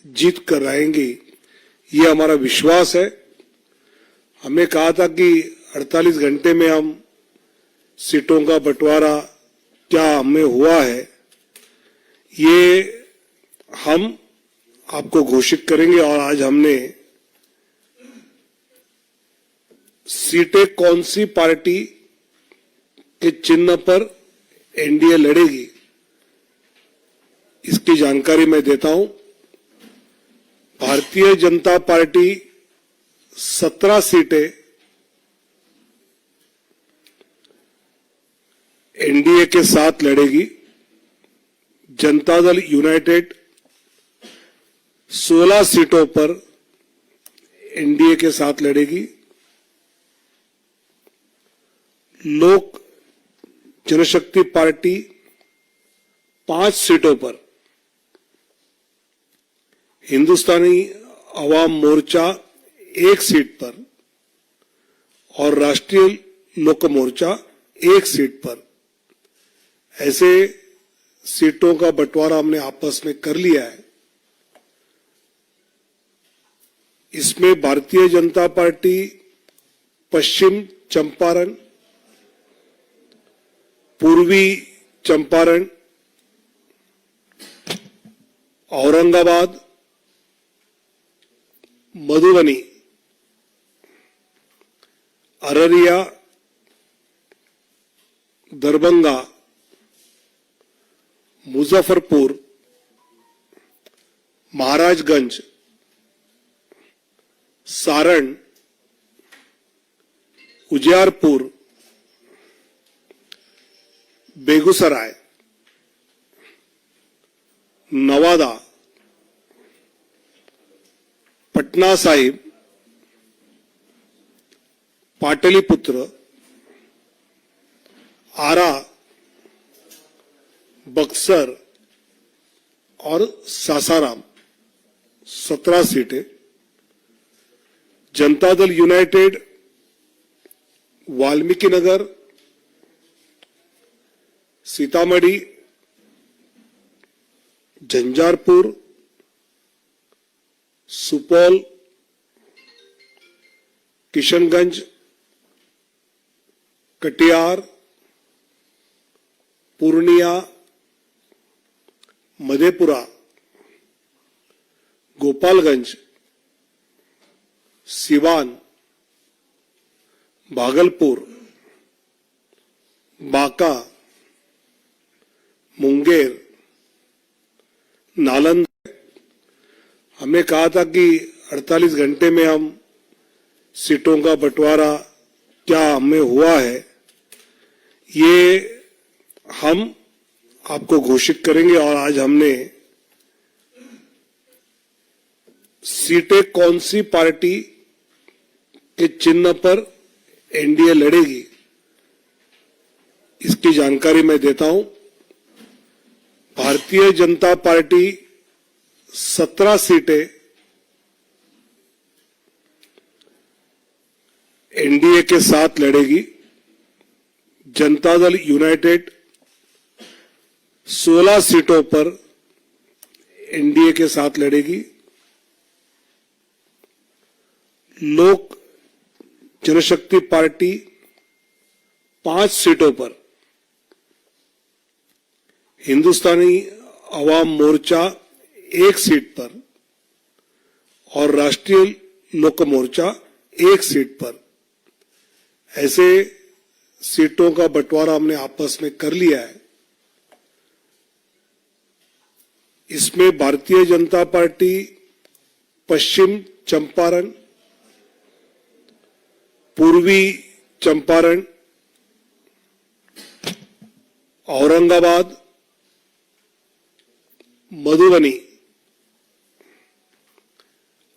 जीत कर आएंगे, ये हमारा विश्वास है। हमने कहा था कि 48 घंटे में हम सीटों का बंटवारा क्या हमें हुआ है, ये हम आपको घोषित करेंगे। और आज हमने सीटें कौन सी पार्टी के चिन्ह पर एनडीए लड़ेगी, इसकी जानकारी मैं देता हूं। भारतीय जनता पार्टी 17 सीटें एनडीए के साथ लड़ेगी। जनता दल यूनाइटेड 16 सीटों पर एनडीए के साथ लड़ेगी। लोक जनशक्ति पार्टी 5 सीटों पर, हिंदुस्तानी अवाम मोर्चा 1 सीट पर और राष्ट्रीय लोक मोर्चा 1 सीट पर, ऐसे सीटों का बंटवारा हमने आपस में कर लिया है। इसमें भारतीय जनता पार्टी पश्चिम चंपारण, पूर्वी चंपारण, औरंगाबाद, मधुबनी, अररिया, दरभंगा, मुजफ्फरपुर, महाराजगंज, सारण, उजियारपुर, बेगूसराय, नवादा, पटना साहिब, पाटलिपुत्र, आरा, बक्सर और सासाराम 17 सीटें। जनता दल यूनाइटेड वाल्मीकि नगर, सीतामढ़ी, झंझारपुर, सुपौल, किशनगंज, कटिहार, पूर्णिया, मधेपुरा, गोपालगंज, सिवान, भागलपुर, बांका, मुंगेर, नालंदा। हमने कहा था कि 48 घंटे में हम सीटों का बंटवारा क्या हमें हुआ है, ये हम आपको घोषित करेंगे। और आज हमने सीटें कौन सी पार्टी के चिन्ह पर एनडीए लड़ेगी, इसकी जानकारी मैं देता हूं। भारतीय जनता पार्टी 17 सीटें एनडीए के साथ लड़ेगी। जनता दल यूनाइटेड 16 सीटों पर एनडीए के साथ लड़ेगी। लोक जनशक्ति पार्टी 5 सीटों पर, हिंदुस्तानी अवाम मोर्चा 1 सीट पर और राष्ट्रीय लोक मोर्चा 1 सीट पर, ऐसे सीटों का बंटवारा हमने आपस में कर लिया है। इसमें भारतीय जनता पार्टी पश्चिम चंपारण, पूर्वी चंपारण, औरंगाबाद, मधुबनी,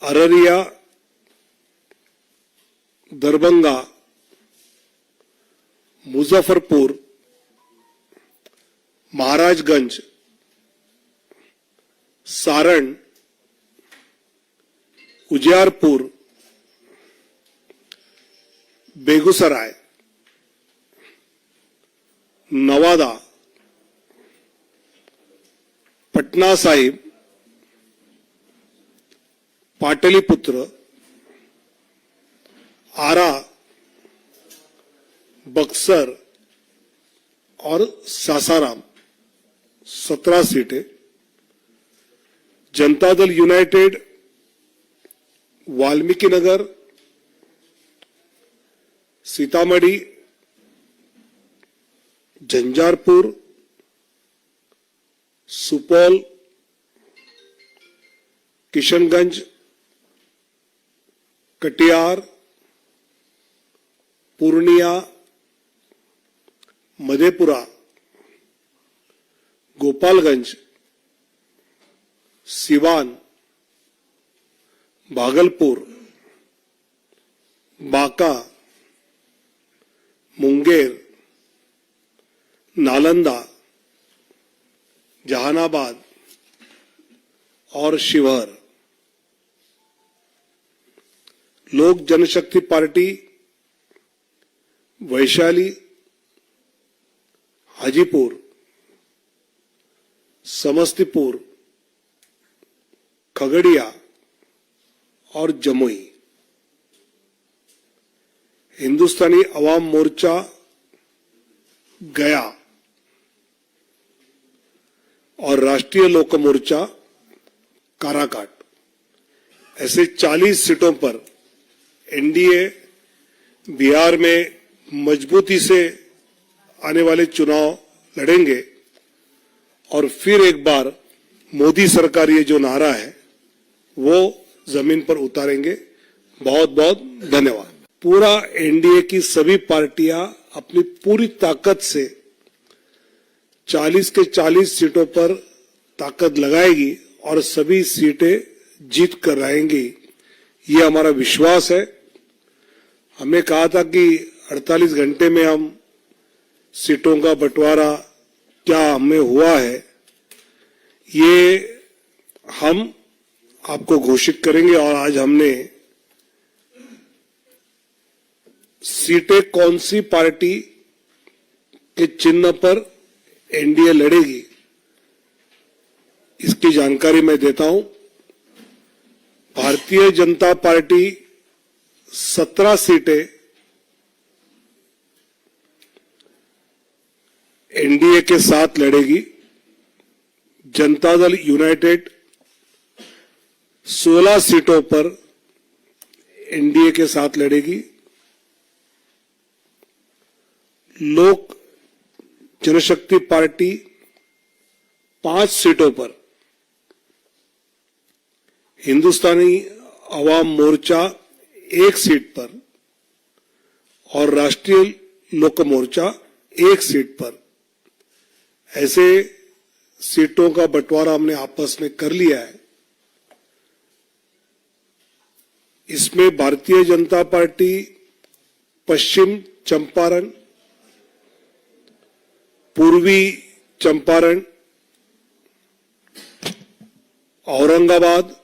अररिया, दरभंगा, मुजफ्फरपुर, महाराजगंज, सारण, उजियारपुर, बेगूसराय, नवादा, पटना साहिब, पाटलिपुत्र, आरा, बक्सर और सासाराम 17 सीटें, जनता दल यूनाइटेड वाल्मीकि नगर, सीतामढ़ी, झंझारपुर, सुपौल, किशनगंज, कटिहार, पूर्णिया, मधेपुरा, गोपालगंज, सिवान, भागलपुर, बांका, मुंगेर, नालंदा, जहानाबाद और शिवहर। लोक जनशक्ति पार्टी वैशाली, हाजीपुर, समस्तीपुर, खगड़िया और जमुई। हिंदुस्तानी अवाम मोर्चा गया और राष्ट्रीय लोक मोर्चा काराकाट, ऐसे 40 सीटों पर एनडीए बिहार में मजबूती से आने वाले चुनाव लड़ेंगे और फिर एक बार मोदी सरकार ये जो नारा है वो जमीन पर उतारेंगे। बहुत बहुत धन्यवाद। पूरा एनडीए की सभी पार्टियां अपनी पूरी ताकत से 40 के 40 सीटों पर ताकत लगाएगी और सभी सीटें जीत कर आएंगी, ये हमारा विश्वास है। हमने कहा था कि 48 घंटे में हम सीटों का बंटवारा क्या हमें हुआ है, ये हम आपको घोषित करेंगे। और आज हमने सीटें कौन सी पार्टी के चिन्ह पर एनडीए लड़ेगी इसकी जानकारी मैं देता हूं। भारतीय जनता पार्टी 17 सीटें एनडीए के साथ लड़ेगी। जनता दल यूनाइटेड 16 सीटों पर एनडीए के साथ लड़ेगी। लोक जनशक्ति पार्टी 5 सीटों पर, हिंदुस्तानी अवाम मोर्चा 1 सीट पर और राष्ट्रीय लोक मोर्चा 1 सीट पर, ऐसे सीटों का बंटवारा हमने आपस में कर लिया है। इसमें भारतीय जनता पार्टी पश्चिम चंपारण, पूर्वी चंपारण, औरंगाबाद,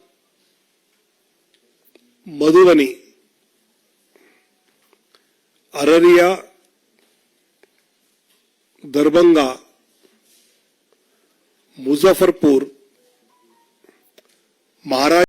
मधुबनी, अररिया, दरभंगा, मुजफ्फरपुर, महाराष्ट्र